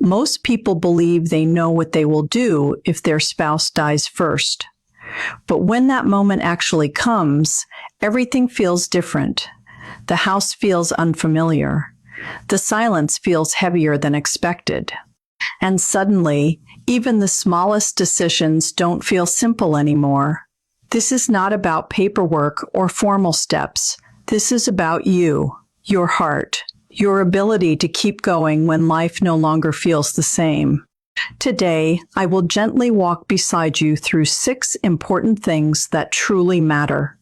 Most people believe they know what they will do if their spouse dies first. But when that moment actually comes, everything feels different. The house feels unfamiliar. The silence feels heavier than expected. And suddenly, even the smallest decisions don't feel simple anymore. This is not about paperwork or formal steps. This is about you, your heart, your ability to keep going when life no longer feels the same. Today, I will gently walk beside you through 6 important things that truly matter.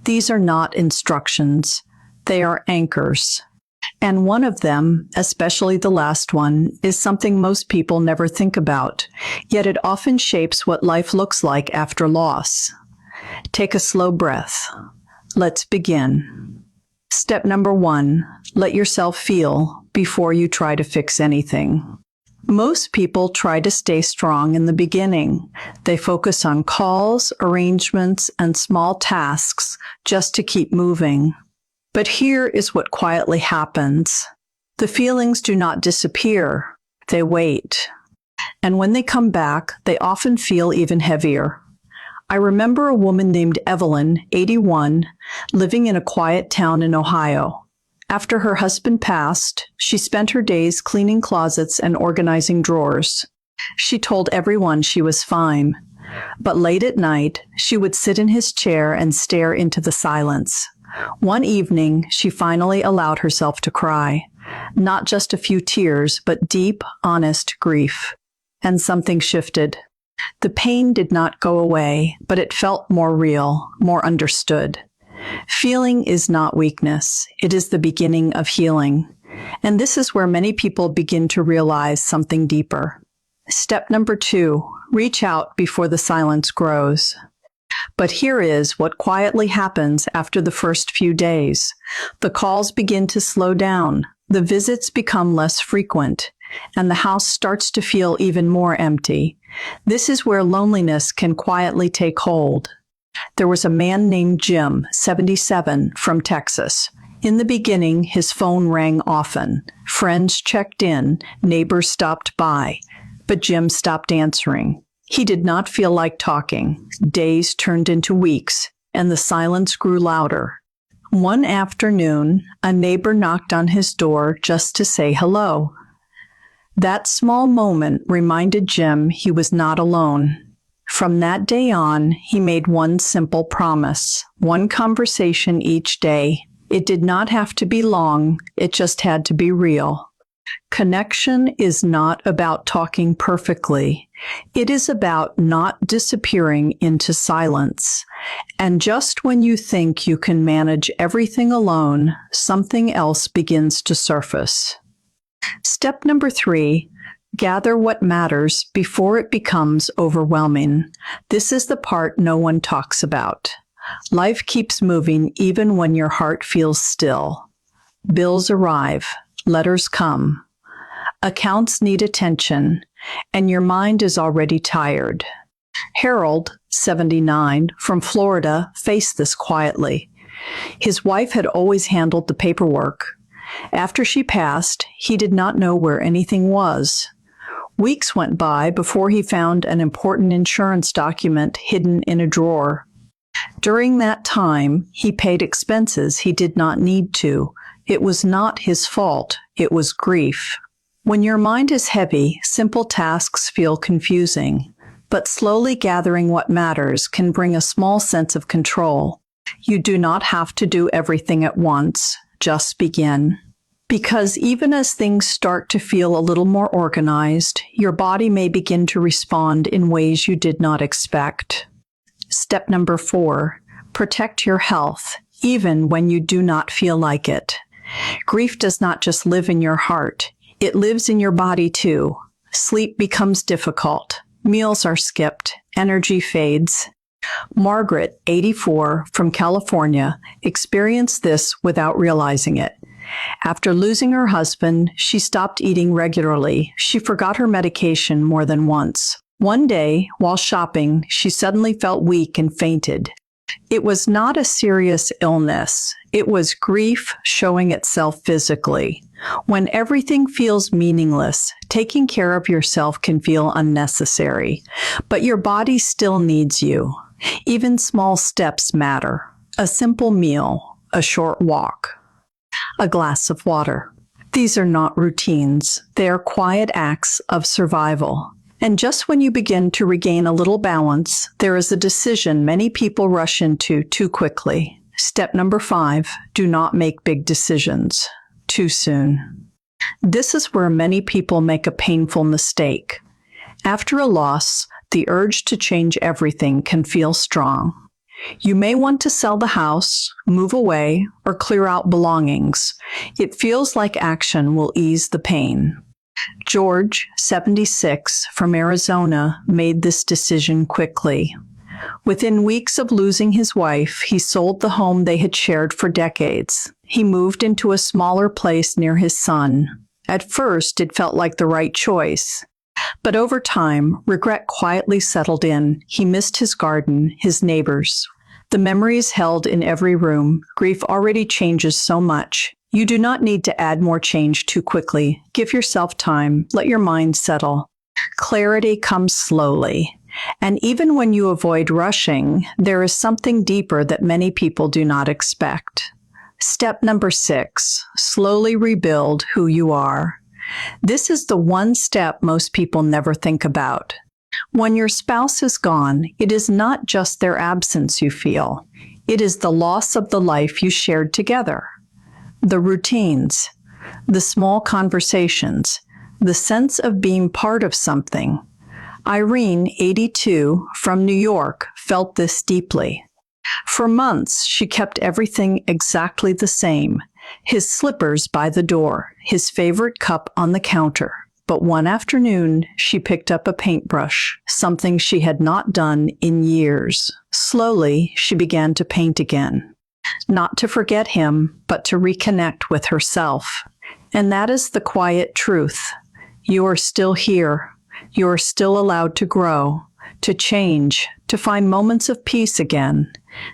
These are not instructions. They are anchors. And one of them, especially the last one, is something most people never think about, yet it often shapes what life looks like after loss. Take a slow breath. Let's begin. Step number 1, let yourself feel before you try to fix anything. Most people try to stay strong in the beginning. They focus on calls, arrangements, and small tasks just to keep moving. But here is what quietly happens. The feelings do not disappear. They wait. And when they come back, they often feel even heavier. I remember a woman named Evelyn, 81, living in a quiet town in Ohio. After her husband passed, she spent her days cleaning closets and organizing drawers. She told everyone she was fine. But late at night, she would sit in his chair and stare into the silence. One evening, she finally allowed herself to cry. Not just a few tears, but deep, honest grief. And something shifted. The pain did not go away, but it felt more real, more understood. Feeling is not weakness. It is the beginning of healing. And this is where many people begin to realize something deeper. Step number 2, reach out before the silence grows. But here is what quietly happens after the first few days. The calls begin to slow down, the visits become less frequent, and the house starts to feel even more empty. This is where loneliness can quietly take hold. There was a man named Jim, 77, from Texas. In the beginning, his phone rang often. Friends checked in, neighbors stopped by, but Jim stopped answering. He did not feel like talking. Days turned into weeks, and the silence grew louder. One afternoon, a neighbor knocked on his door just to say hello. That small moment reminded Jim he was not alone. From that day on, he made one simple promise, one conversation each day. It did not have to be long, it just had to be real. Connection is not about talking perfectly. It is about not disappearing into silence. And just when you think you can manage everything alone, something else begins to surface. Step number 3, gather what matters before it becomes overwhelming. This is the part no one talks about. Life keeps moving even when your heart feels still. Bills arrive. Letters come. Accounts need attention, and your mind is already tired. Harold, 79, from Florida, faced this quietly. His wife had always handled the paperwork. After she passed, he did not know where anything was. Weeks went by before he found an important insurance document hidden in a drawer. During that time, he paid expenses he did not need to. It was not his fault. It was grief. When your mind is heavy, simple tasks feel confusing. But slowly gathering what matters can bring a small sense of control. You do not have to do everything at once. Just begin. Because even as things start to feel a little more organized, your body may begin to respond in ways you did not expect. Step number 4, protect your health, even when you do not feel like it. Grief does not just live in your heart. It lives in your body too. Sleep becomes difficult. Meals are skipped. Energy fades. Margaret, 84, from California, experienced this without realizing it. After losing her husband, she stopped eating regularly. She forgot her medication more than once. One day, while shopping, she suddenly felt weak and fainted. It was not a serious illness. It was grief showing itself physically. When everything feels meaningless, taking care of yourself can feel unnecessary, but your body still needs you. Even small steps matter. A simple meal, a short walk, a glass of water. These are not routines. They are quiet acts of survival. And just when you begin to regain a little balance, there is a decision many people rush into too quickly. Step number 5, do not make big decisions too soon. This is where many people make a painful mistake. After a loss, the urge to change everything can feel strong. You may want to sell the house, move away, or clear out belongings. It feels like action will ease the pain. George, 76, from Arizona, made this decision quickly. Within weeks of losing his wife, he sold the home they had shared for decades. He moved into a smaller place near his son. At first, it felt like the right choice. But over time, regret quietly settled in. He missed his garden, his neighbors. The memories held in every room. Grief already changes so much. You do not need to add more change too quickly. Give yourself time. Let your mind settle. Clarity comes slowly. And even when you avoid rushing, there is something deeper that many people do not expect. Step number 6, slowly rebuild who you are. This is the one step most people never think about. When your spouse is gone, it is not just their absence you feel. It is the loss of the life you shared together. The routines, the small conversations, the sense of being part of something. Irene, 82, from New York, felt this deeply. For months, she kept everything exactly the same. His slippers by the door, his favorite cup on the counter. But one afternoon, she picked up a paintbrush, something she had not done in years. Slowly, she began to paint again. Not to forget him, but to reconnect with herself. And that is the quiet truth. You are still here. You are still allowed to grow, to change, to find moments of peace again.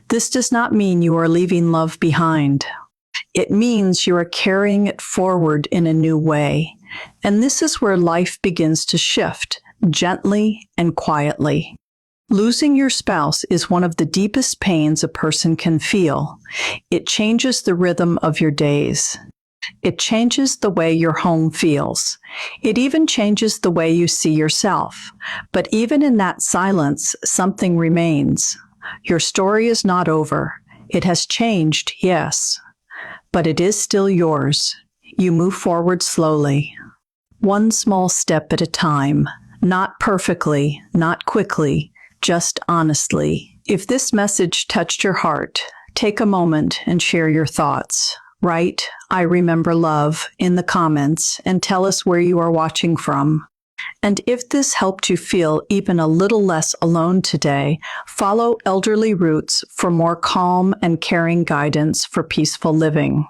This does not mean you are leaving love behind. It means you are carrying it forward in a new way. And this is where life begins to shift, gently and quietly. Losing your spouse is one of the deepest pains a person can feel. It changes the rhythm of your days. It changes the way your home feels. It even changes the way you see yourself. But even in that silence, something remains. Your story is not over. It has changed, yes, but it is still yours. You move forward slowly, one small step at a time, not perfectly, not quickly, just honestly. If this message touched your heart, take a moment and share your thoughts. Write, "I remember love," in the comments and tell us where you are watching from. And if this helped you feel even a little less alone today, follow Elderly Roots for more calm and caring guidance for peaceful living.